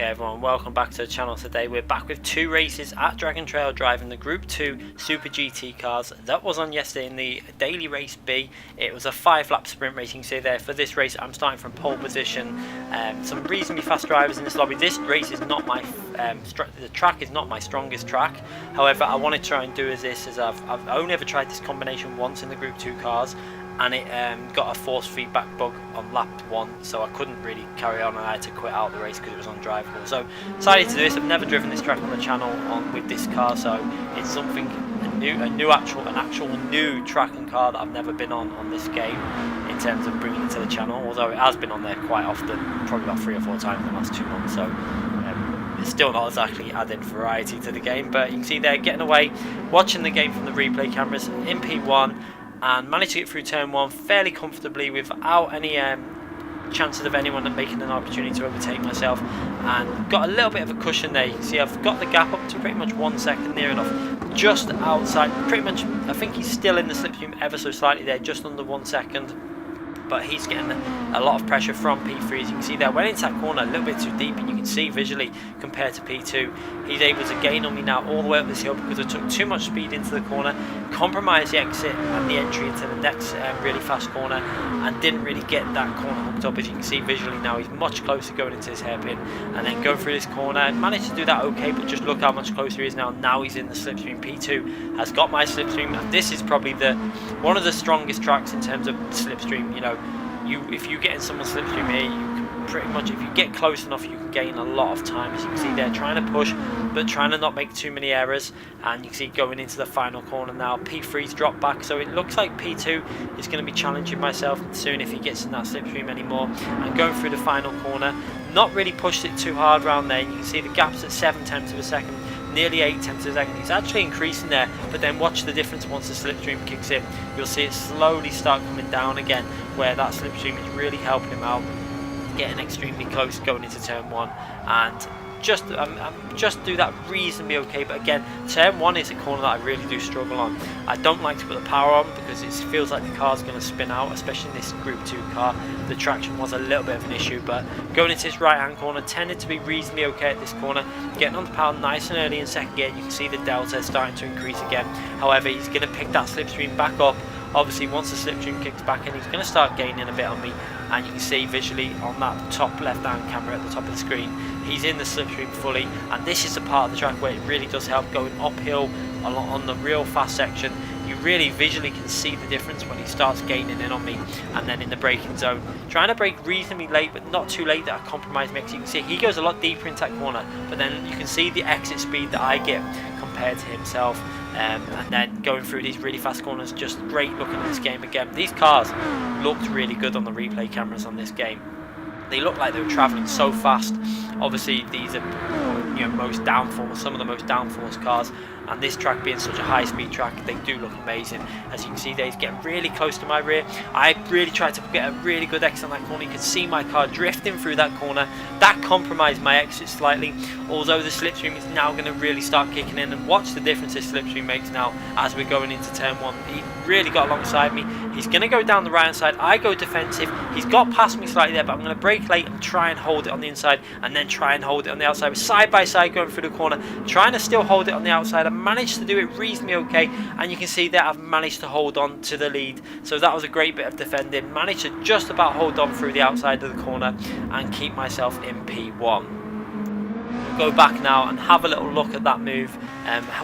Okay everyone, welcome back to the channel. Today we're back with two races at Dragon Trail driving the Group 2 Super GT cars. That was on yesterday in the daily race B. It was a 5-lap sprint race. You can see there for this race I'm starting from pole position. Some reasonably fast drivers in this lobby. This race is not my, the track is not my strongest track. However, I want to try and do as I've only ever tried this combination once in the Group 2 cars. And it got a force feedback bug on lap 1, so I couldn't really carry on and I had to quit out the race because it was undrivable. So decided to do this. I've never driven this track on the channel with this car, so it's something an actual new track and car that I've never been on this game in terms of bringing it to the channel. Although it has been on there quite often, probably about 3 or 4 times in the last 2 months. So it's still not exactly adding variety to the game, but you can see they're getting away, watching the game from the replay cameras in P1. And managed to get through turn 1 fairly comfortably without any chances of anyone making an opportunity to overtake myself, and got a little bit of a cushion there. You can see I've got the gap up to pretty much 1 second near enough, just outside, pretty much. I think he's still in the slipstream ever so slightly there, just under 1 second, but he's getting a lot of pressure from P3. As you can see there, went into that corner a little bit too deep, and you can see visually compared to P2 he's able to gain on me now all the way up this hill because I took too much speed into the corner, compromised the exit and the entry into the next really fast corner, and didn't really get that corner hooked up. As you can see visually now, he's much closer going into this hairpin and then going through this corner, and managed to do that okay, but just look how much closer he is now. Now he's in the slipstream. P2 has got my slipstream, and this is probably one of the strongest tracks in terms of slipstream. You know, if you get in someone's slipstream here, you can pretty much, if you get close enough, you can gain a lot of time. As you can see there, trying to push but trying to not make too many errors, and you can see going into the final corner now, P3's dropped back, so it looks like P2 is going to be challenging myself soon if he gets in that slipstream anymore. And going through the final corner, not really pushed it too hard around there. You can see the gap's at 7 tenths of a second, nearly 8 tenths of a second. It's actually increasing there, but then watch the difference once the slipstream kicks in. You'll see it slowly start coming down again, where that slipstream is really helping him out, getting extremely close going into turn 1, and just do that reasonably okay. But again, turn 1 is a corner that I really do struggle on. I don't like to put the power on because it feels like the car's going to spin out, especially in this Group 2 car. The traction was a little bit of an issue, but going into this right hand corner, tended to be reasonably okay at this corner, getting on the power nice and early in second gear. You can see the delta starting to increase again. However, he's going to pick that slipstream back up. Obviously, once the slipstream kicks back in, he's going to start gaining a bit on me, and you can see visually on that top left-hand camera at the top of the screen, he's in the slipstream fully. And this is the part of the track where it really does help going uphill on the real fast section. You really visually can see the difference when he starts gaining in on me, and then in the braking zone, trying to brake reasonably late, but not too late that I compromise me. You can see he goes a lot deeper into that corner, but then you can see the exit speed that I get compared to himself. And then going through these really fast corners, just great looking at this game again. These cars looked really good on the replay cameras on this game. They looked like they were travelling so fast. Obviously these are, you know, some of the most downforce cars, and this track being such a high speed track, they do look amazing. As you can see there, he's getting really close to my rear. I really tried to get a really good exit on that corner. You can see my car drifting through that corner. That compromised my exit slightly, although the slipstream is now going to really start kicking in. And watch the difference this slipstream makes now as we're going into turn 1. He really got alongside me. He's going to go down the right hand side. I go defensive. He's got past me slightly there, but I'm going to brake late and try and hold it on the inside, and then try and hold it on the outside. We're side by side going through the corner, trying to still hold it on the outside. I managed to do it reasonably okay, and you can see that I've managed to hold on to the lead. So that was a great bit of defending. Managed to just about hold on through the outside of the corner and keep myself in P1. Go back now and have a little look at that move,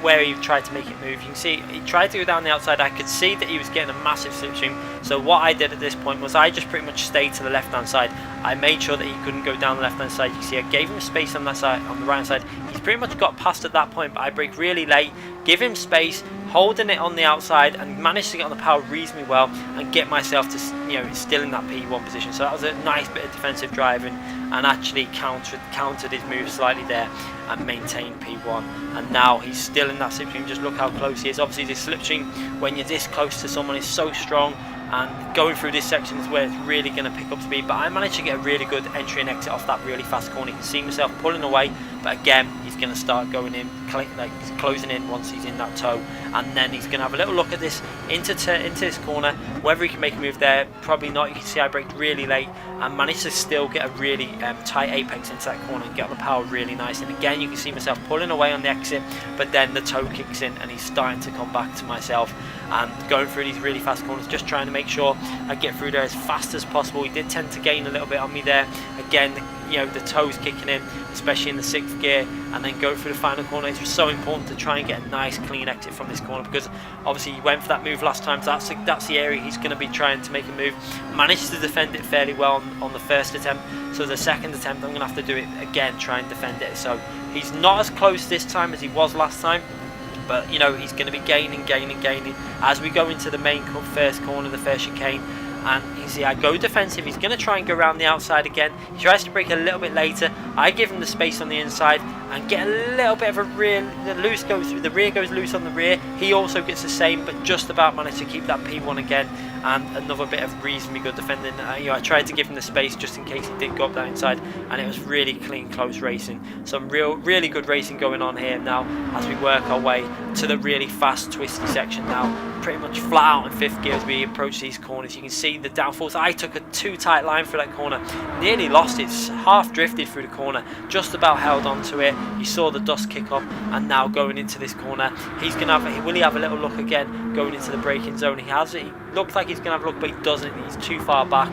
where he tried to make it move. You can see he tried to go down the outside. I could see that he was getting a massive slipstream, so what I did at this point was I just pretty much stayed to the left hand side. I made sure that he couldn't go down the left hand side. You can see I gave him space on that side, on the right hand side. He's pretty much got past at that point, but I brake really late, give him space, holding it on the outside, and managed to get on the power reasonably well and get myself to, you know, still in that P1 position. So that was a nice bit of defensive driving, and actually countered his move slightly there and maintained P1. And now he's still in that slipstream. Just look how close he is. Obviously this slipstream, when you're this close to someone, is so strong, and going through this section is where it's really going to pick up speed. But I managed to get a really good entry and exit off that really fast corner. You can see myself pulling away, but again he's going to start going in, closing in once he's in that toe, and then he's going to have a little look at this into this corner, whether he can make a move there. Probably not. You can see I braked really late and managed to still get a really tight apex into that corner and get on the power really nice. And again, you can see myself pulling away on the exit, but then the toe kicks in and he's starting to come back to myself and going through these really fast corners, just trying to make sure I get through there as fast as possible. He did tend to gain a little bit on me there. Again, you know, the toes kicking in, especially in the 6th gear, and then go through the final corner. It's just so important to try and get a nice clean exit from this corner, because obviously he went for that move last time, so that's the area he's going to be trying to make a move. Managed to defend it fairly well on the first attempt, so the second attempt I'm going to have to do it again, try and defend it. So he's not as close this time as he was last time, but you know, he's going to be gaining as we go into the main first corner, the first chicane. And you see I go defensive. He's going to try and go around the outside again. He tries to brake a little bit later. I give him the space on the inside and get a little bit of a rear. The rear goes loose on the rear. He also gets the same, but just about managed to keep that P1 again. And another bit of reasonably good defending. You know, I tried to give him the space just in case he did go up that inside, and it was really clean, close racing. Some really good racing going on here now as we work our way to the really fast, twisty section now. Pretty much flat out in 5th gear as we approach these corners. You can see the downforce. I took a too tight line through that corner, nearly lost it, half drifted through the corner, just about held onto it. You saw the dust kick up, and now going into this corner, he's gonna have. Will he have a little look again going into the braking zone? He has it. He looks like he's gonna have a look, but he doesn't. He's too far back,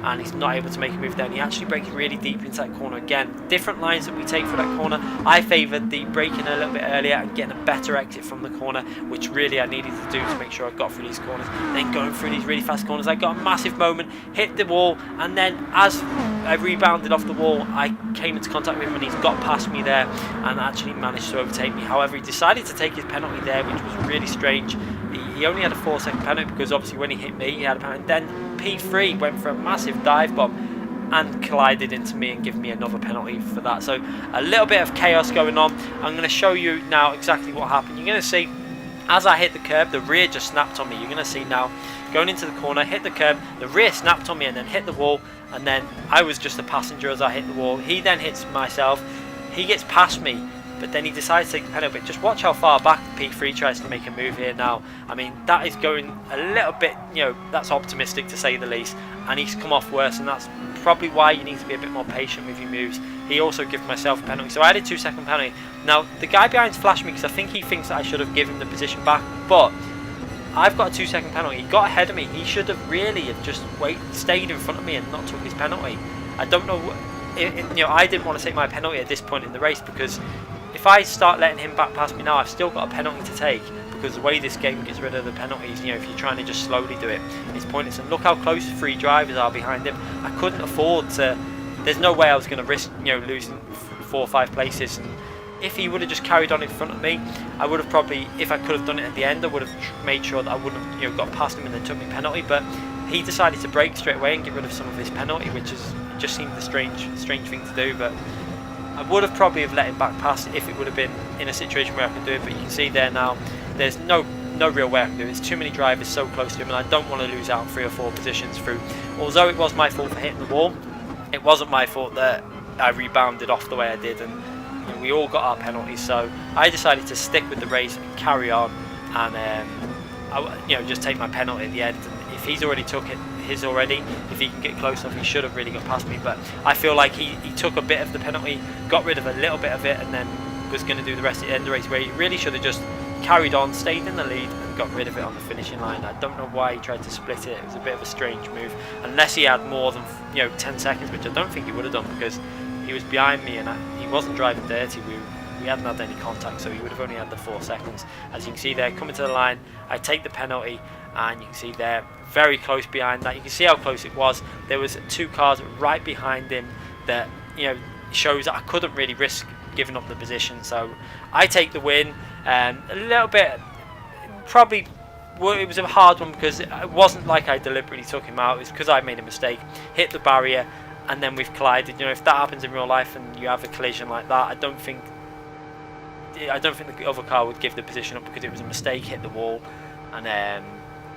and he's not able to make a move there. And he actually brakes really deep into that corner again. Different lines that we take for that corner. I favoured the braking a little bit earlier and getting a better exit from the corner, which really I needed to do to make sure I got through these corners. Then going through these really fast corners, I got a massive moment, hit the wall, and then as I rebounded off the wall, I came into contact with him, and he's got past me there and actually managed to overtake me. However, he decided to take his penalty there, which was really strange. He only had a 4-second penalty, because obviously when he hit me, he had a penalty. Then P3 went for a massive dive bomb and collided into me and give me another penalty for that. So a little bit of chaos going on. I'm going to show you now exactly what happened. You're going to see as I hit the curb, the rear just snapped on me. You're going to see now, going into the corner, hit the curb, the rear snapped on me and then hit the wall, and then I was just a passenger as I hit the wall. He then hits myself, he gets past me, but then he decides to take the penalty. But just watch how far back P3 tries to make a move here now. I mean, that is going a little bit, you know, that's optimistic to say the least, and he's come off worse, and that's probably why you need to be a bit more patient with your moves. He also gave myself a penalty, so I had a 2-second penalty. Now the guy behind's flashed me because I think he thinks that I should have given the position back, but I've got a 2-second penalty. He got ahead of me. He should have really have just stayed in front of me and not took his penalty. I don't know. You know, I didn't want to take my penalty at this point in the race, because if I start letting him back past me now, I've still got a penalty to take, because the way this game gets rid of the penalties, you know, if you're trying to just slowly do it, it's pointless. And look how close 3 drivers are behind him. I couldn't afford to. There's no way I was going to risk, you know, losing 4 or 5 places. And if he would have just carried on in front of me, I would have probably, if I could have done it at the end, I would have made sure that I wouldn't have, you know, got past him and then took my penalty. But he decided to brake straight away and get rid of some of his penalty, which is just seemed a strange thing to do. But I would have probably have let him back past if it would have been in a situation where I could do it. But you can see there now, there's no real way I can do it. There's too many drivers so close to him, and I don't want to lose out 3 or 4 positions through. Although it was my fault for hitting the wall, it wasn't my fault that I rebounded off the way I did, and you know, we all got our penalties. So I decided to stick with the race and carry on, and you know, just take my penalty at the end. And if he's already took his already, if he can get close enough, he should have really got past me. But I feel like he took a bit of the penalty, got rid of a little bit of it, and then was going to do the rest at the end of the race, where he really should have just carried on, stayed in the lead, and got rid of it on the finishing line. I don't know why he tried to split it. It was a bit of a strange move, unless he had more than 10 seconds, which I don't think he would have done, because he was behind me and he wasn't driving dirty. We hadn't had any contact, so he would have only had the 4 seconds. As you can see there, coming to the line, I take the penalty, and you can see there, very close behind that. You can see how close it was. There was 2 cars right behind him that, you know, shows that I couldn't really risk giving up the position. So I take the win. A little bit, probably, well, it was a hard one, because it wasn't like I deliberately took him out. It's because I made a mistake, hit the barrier, and then we've collided. You know, if that happens in real life and you have a collision like that, I don't think the other car would give the position up, because it was a mistake, hit the wall, and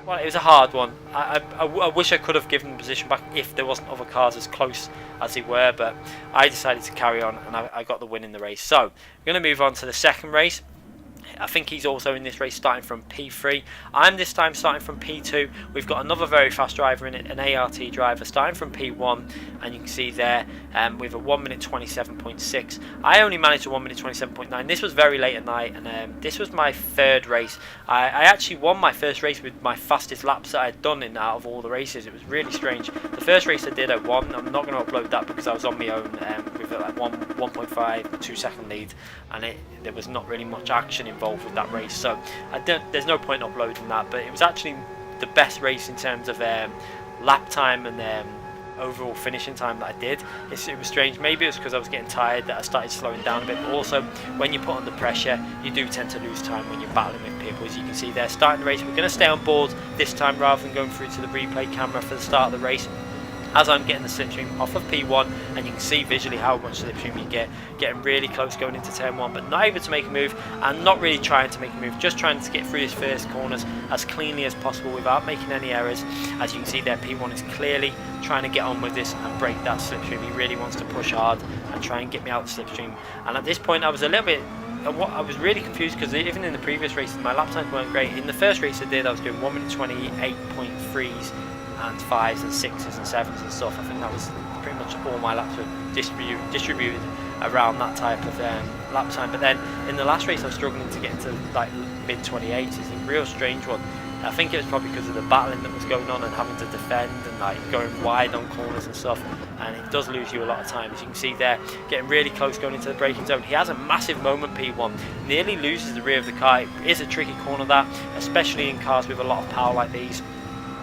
Well, it was a hard one. I wish I could have given the position back if there wasn't other cars as close as they were, but I decided to carry on, and I got the win in the race. So we're going to move on to the second race. I think he's also in this race starting from P3. I'm this time starting from P2. We've got another very fast driver in it, an ART driver, starting from P1, and you can see there with a 1 minute 27.6. I only managed a 1 minute 27.9. This was very late at night, and this was my third race. I actually won my first race with my fastest laps that I had done in out of all the races. It was really strange. The first race I did at 1, I'm not going to upload that because I was on my own with like 1.5, 2 second lead, and there was not really much action involved with that race, so there's no point in uploading that. But it was actually the best race in terms of lap time and overall finishing time that I did. It was strange. Maybe it was because I was getting tired that I started slowing down a bit, but also when you put under pressure you do tend to lose time when you're battling with people. As you can see there, starting the race, we're going to stay on board this time rather than going through to the replay camera for the start of the race, as I'm getting the slipstream off of P1, and you can see visually how much slipstream you get, getting really close going into turn 1, but not able to make a move, and not really trying to make a move, just trying to get through his first corners as cleanly as possible without making any errors. As you can see there, P1 is clearly trying to get on with this and break that slipstream. He really wants to push hard and try and get me out the slipstream, and at this point I was a little bit I was really confused because even in the previous races my lap times weren't great. In the first race I did, I was doing 1 minute 28.3s and 5s and 6s and 7s and stuff. I think that was pretty much all my laps were distributed around that type of lap time. But then in the last race I was struggling to get into like mid 28s. It's a real strange one. I think it was probably because of the battling that was going on and having to defend and like going wide on corners and stuff, and it does lose you a lot of time. As you can see there, getting really close going into the braking zone. He has a massive moment, P1, nearly loses the rear of the car. It is a tricky corner that, especially in cars with a lot of power like these.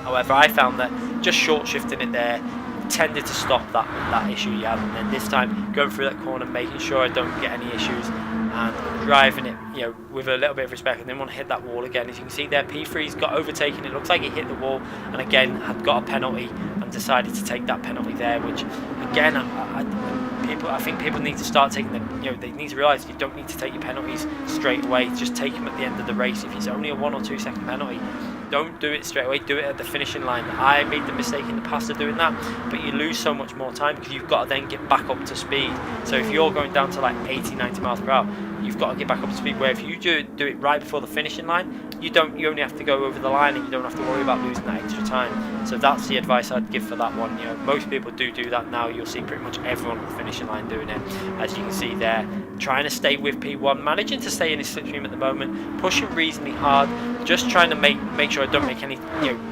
However, I found that just short shifting it there tended to stop that issue he had, and then this time going through that corner, making sure I don't get any issues and driving it, you know, with a little bit of respect, and then want to hit that wall again. As you can see there, P3's got overtaken. It looks like he hit the wall and again had got a penalty and decided to take that penalty there, which again I think people need to start taking them. You know, they need to realise you don't need to take your penalties straight away. Just take them at the end of the race. If it's only a 1 or 2 second penalty, don't do it straight away, do it at the finishing line. I made the mistake in the past of doing that, but you lose so much more time because you've got to then get back up to speed. So if you're going down to like 80, 90 miles per hour, you've got to get back up to speed, where if you do it right before the finishing line, you only have to go over the line and you don't have to worry about losing that extra time. So that's the advice I'd give for that one. You know, most people do that now. You'll see pretty much everyone at the finishing line doing it. As you can see there, trying to stay with P1, managing to stay in his slipstream at the moment, pushing reasonably hard, just trying to make sure I don't make any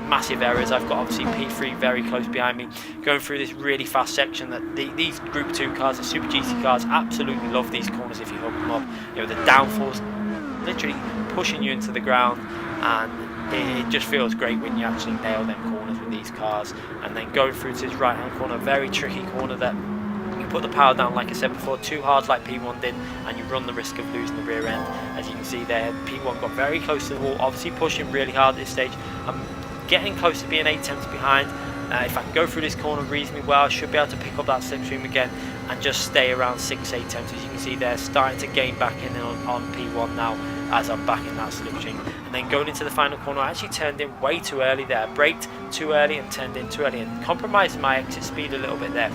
massive errors. I've got obviously P3 very close behind me, going through this really fast section that these Group 2 cars, the Super GT cars, absolutely love these corners if you hook them up. You know, the downforce literally pushing you into the ground, and it just feels great when you actually nail them corners with these cars. And then going through to this right hand corner, very tricky corner that you put the power down, like I said before, too hard like P1 did, and you run the risk of losing the rear end. As you can see there, P1 got very close to the wall, obviously pushing really hard at this stage. I'm getting close to being 8 tenths behind. If I can go through this corner reasonably well, I should be able to pick up that slipstream again and just stay around 6-8 tenths. As you can see there, starting to gain back in on P1 now as I'm back in that slipstream. And then going into the final corner, I actually turned in way too early there. I braked too early and turned in too early and compromised my exit speed a little bit there.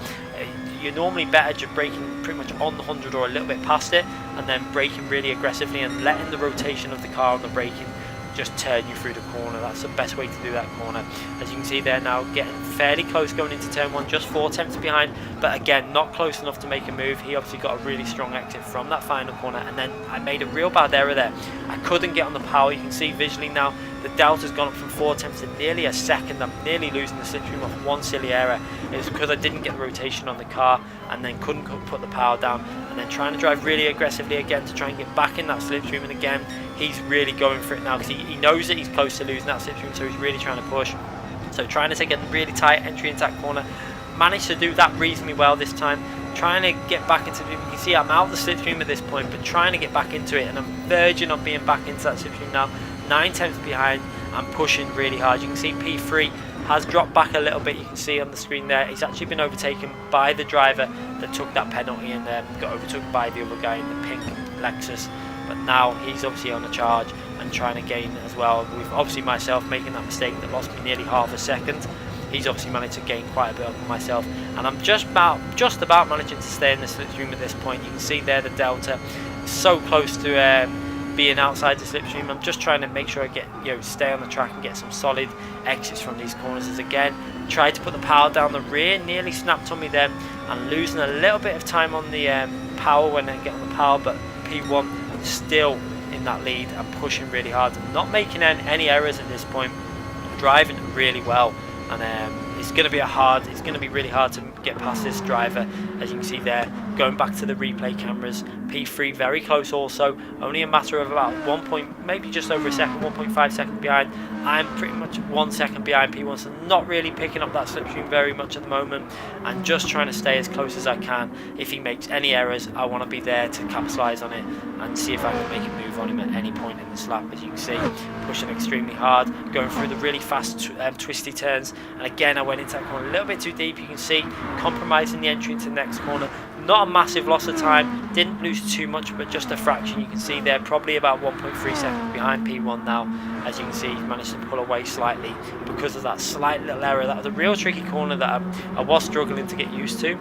You're normally better just braking pretty much on the 100 or a little bit past it, and then braking really aggressively and letting the rotation of the car on the braking just turn you through the corner. That's the best way to do that corner. As you can see there now, getting fairly close going into turn 1, just 4 tenths behind, but again not close enough to make a move. He obviously got a really strong exit from that final corner, and then I made a real bad error there. I couldn't get on the power. You can see visually now the delta's gone up from 4 tenths to nearly a second. I'm nearly losing the slipstream off one silly error. It's because I didn't get the rotation on the car and then couldn't put the power down, and then trying to drive really aggressively again to try and get back in that slipstream. And again, he's really going for it now because he knows that he's close to losing that slipstream, so he's really trying to push. So trying to take a really tight entry into that corner, managed to do that reasonably well this time. Trying to get back into it. You can see I'm out of the slipstream at this point, but trying to get back into it, and I'm verging on being back into that slipstream now. 9 tenths behind, I'm pushing really hard. You can see P3 has dropped back a little bit. You can see on the screen there, he's actually been overtaken by the driver that took that penalty and got overtook by the other guy in the pink Lexus. But now he's obviously on a charge, and and trying to gain as well, with obviously myself making that mistake that lost me nearly half a second. He's obviously managed to gain quite a bit on myself, and I'm just about managing to stay in the slipstream at this point. You can see there the delta is so close to being outside the slipstream. I'm just trying to make sure I get, stay on the track and get some solid exits from these corners. As again, tried to put the power down the rear, nearly snapped on me then, and losing a little bit of time on the power when I get on the power, but P1 still in that lead and pushing really hard, not making any errors at this point, driving really well. And it's going to be really hard to get past this driver. As you can see there, going back to the replay cameras, P3 very close also, only a matter of about maybe just over a second, 1.5 seconds behind. I'm pretty much 1 second behind P1, so not really picking up that slipstream very much at the moment, and just trying to stay as close as I can. If he makes any errors, I want to be there to capitalise on it and see if I can make a move on him at any point in this lap. As you can see, pushing extremely hard, going through the really fast twisty turns, and again I went into that corner a little bit too deep. You can see compromising the entry into the next corner. Not a massive loss of time, didn't lose too much, but just a fraction. You can see there, probably about 1.3 seconds behind P1 now. As you can see, he's managed to pull away slightly because of that slight little error. That was a real tricky corner that I was struggling to get used to.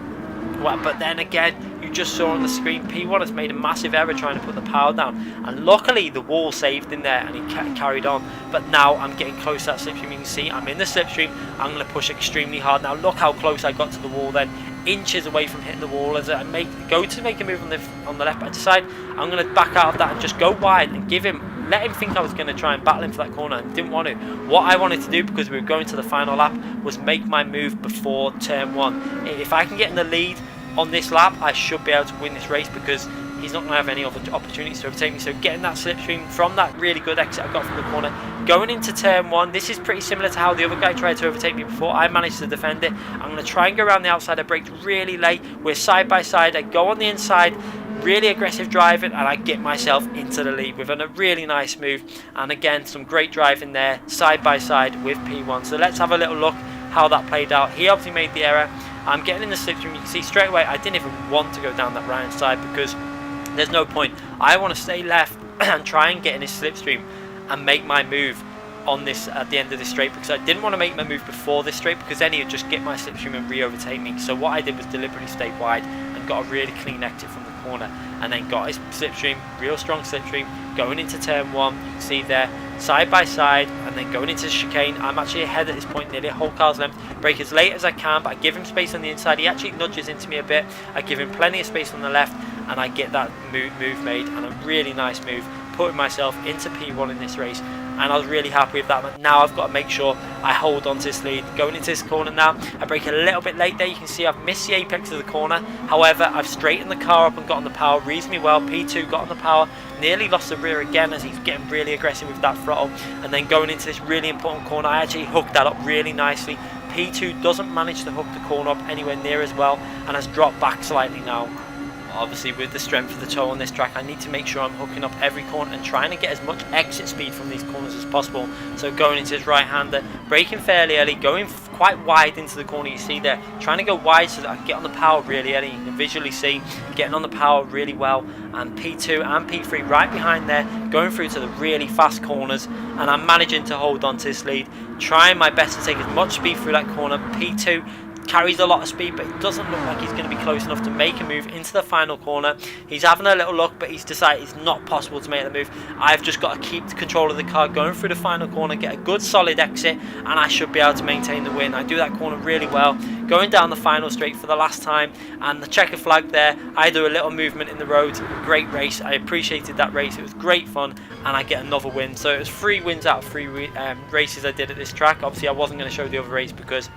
Well, but then again, you just saw on the screen, P1 has made a massive error trying to put the power down, and luckily the wall saved in there and he carried on. But now I'm getting close to that slipstream. You can see I'm in the slipstream. I'm going to push extremely hard. Now look how close I got to the wall then, inches away from hitting the wall. As I go to make a move on the left, I decide I'm going to back out of that and just go wide and let him think I was going to try and battle him for that corner, and didn't want to. What I wanted to do, because we were going to the final lap, was make my move before turn 1. If I can get in the lead on this lap, I should be able to win this race, because he's not going to have any other opportunities to overtake me. So getting that slipstream from that really good exit I got from the corner, going into turn 1, this is pretty similar to how the other guy tried to overtake me before. I managed to defend it. I'm going to try and go around the outside. I braked really late. We're side by side. I go on the inside, really aggressive driving, and I get myself into the lead with a really nice move. And again, some great driving there, side by side with P1. So let's have a little look how that played out. He obviously made the error. I'm getting in the slipstream. You can see straight away I didn't even want to go down that right hand side, because there's no point. I want to stay left and try and get in his slipstream and make my move on this at the end of this straight, because I didn't want to make my move before this straight, because then he would just get my slipstream and re-overtake me. So what I did was deliberately stay wide and got a really clean exit from the corner, and then got his slipstream, real strong slipstream, going into turn 1. You can see there, side by side, and then going into the chicane. I'm actually ahead at this point, nearly a whole car's length. Brake as late as I can, but I give him space on the inside. He actually nudges into me a bit. I give him plenty of space on the left, and I get that move made, and a really nice move, putting myself into P1 in this race. And I was really happy with that. But now I've got to make sure I hold on to this lead. Going into this corner now, I brake a little bit late there. You can see I've missed the apex of the corner. However, I've straightened the car up and got on the power reasonably well. P2 got on the power, nearly lost the rear again as he's getting really aggressive with that throttle. And then going into this really important corner, I actually hooked that up really nicely. P2 doesn't manage to hook the corner up anywhere near as well, and has dropped back slightly now. Obviously, with the strength of the toe on this track, I need to make sure I'm hooking up every corner and trying to get as much exit speed from these corners as possible. So going into his right-hander, braking fairly early, going quite wide into the corner. You see there, trying to go wide so that I can get on the power really early. You can visually see getting on the power really well, and P2 and P3 right behind there, going through to the really fast corners, and I'm managing to hold on to this lead, trying my best to take as much speed through that corner. P2 carries a lot of speed, but it doesn't look like he's going to be close enough to make a move into the final corner. He's having a little look, but he's decided it's not possible to make the move. I've just got to keep control of the car, going through the final corner, get a good solid exit, and I should be able to maintain the win. I do that corner really well, going down the final straight for the last time, and the checker flag there, I do a little movement in the road. Great race. I appreciated that race. It was great fun, and I get another win. So it was 3 wins out of 3 races I did at this track. Obviously I wasn't going to show the other race because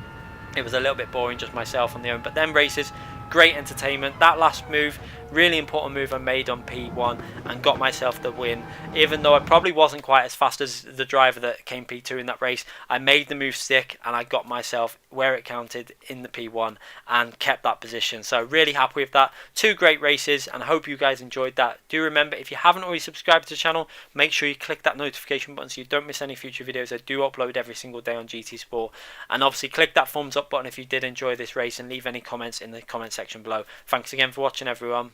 it was a little bit boring, just myself on the own. But then races, great entertainment. That last move, really important move I made on P1 and got myself the win. Even though I probably wasn't quite as fast as the driver that came P2 in that race, I made the move stick and I got myself where it counted in the P1 and kept that position. So really happy with that. 2 great races, and I hope you guys enjoyed that. Do remember, if you haven't already subscribed to the channel, make sure you click that notification button so you don't miss any future videos. I do upload every single day on GT Sport. And obviously click that thumbs up button if you did enjoy this race, and leave any comments in the comment section below. Thanks again for watching, everyone.